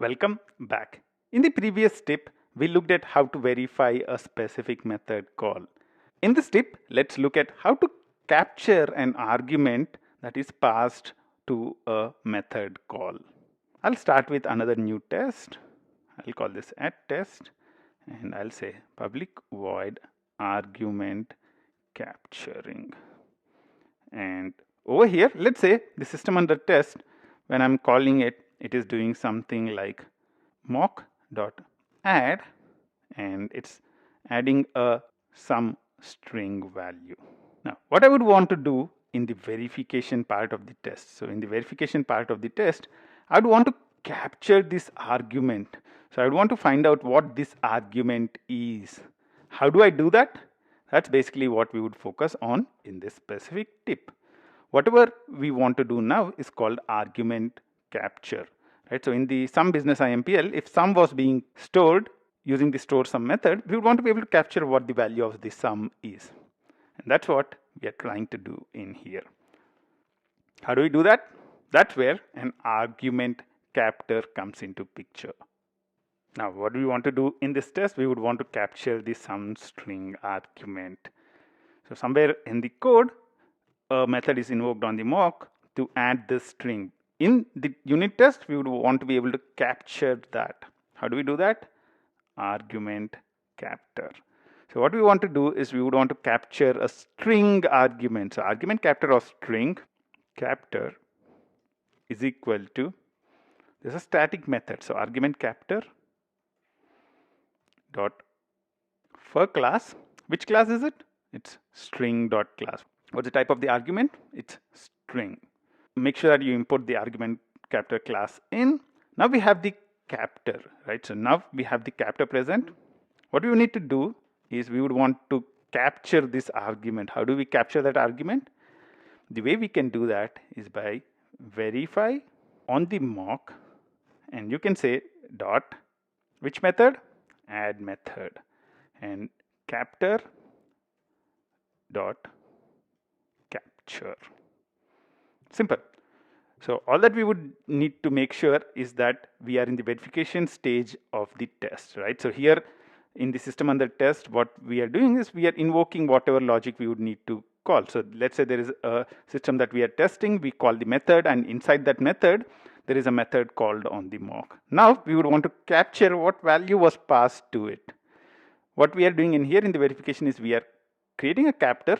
Welcome back. In the previous tip, we looked at how to verify a specific method call. In this tip, let's look at how to capture an argument that is passed to a method call. I'll start with another new test. I'll call this add test and I'll say public void argument capturing. And over here, let's say the system under test, when I'm calling it, it is doing something like mock.add and it's adding a some string value. Now, what I would want to do in the verification part of the test. So in the verification part of the test, I would want to capture this argument. So I would want to find out what this argument is. How do I do that? That's basically what we would focus on in this specific tip. Whatever we want to do now is called argument capture. Right? So in the sum business IMPL, if sum was being stored using the store sum method, we would want to be able to capture what the value of the sum is. And that's what we are trying to do in here. How do we do that? That's where an argument captor comes into picture. Now, what do we want to do in this test? We would want to capture the sum string argument. So somewhere in the code, a method is invoked on the mock to add this string. In the unit test, we would want to be able to capture that. How do we do that? Argument captor. So what we want to do is we would want to capture a string argument. So argument captor of string captor is equal to, this is a static method. So argument captor dot for class. Which class is it? It's string dot class. What's the type of the argument? It's string. Make sure that you import the argument captor class in. Now we have the captor, right? So now we have the captor present. What we need to do is we would want to capture this argument. How do we capture that argument? The way we can do that is by verify on the mock, and you can say dot which method? Add method, and captor dot capture. Simple. So all that we would need to make sure is that we are in the verification stage of the test, right? So here in the system under test, what we are doing is we are invoking whatever logic we would need to call. So let's say there is a system that we are testing, we call the method, and inside that method there is a method called on the mock. Now we would want to capture what value was passed to it. What we are doing in here in the verification is we are creating a captor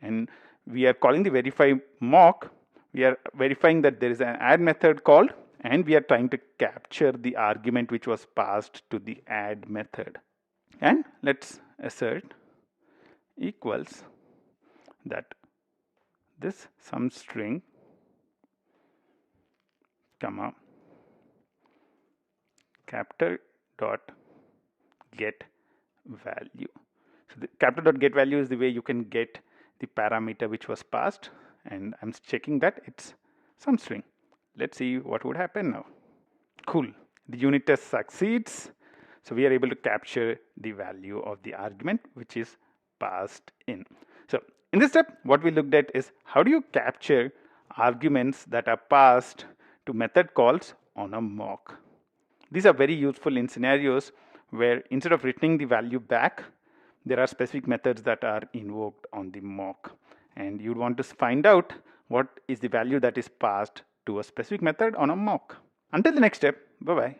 and we are calling the verify mock. We are verifying that there is an add method called, and we are trying to capture the argument which was passed to the add method. And let's assert equals that this sum string comma captor dot get value. So the captor dot get value is the way you can get the parameter which was passed, and I'm checking that it's sum string. Let's see what would happen now. Cool. The unit test succeeds. So we are able to capture the value of the argument which is passed in. So in this step, what we looked at is how do you capture arguments that are passed to method calls on a mock. These are very useful in scenarios where instead of returning the value back, there are specific methods that are invoked on the mock. And you'd want to find out what is the value that is passed to a specific method on a mock. Until the next step, bye-bye.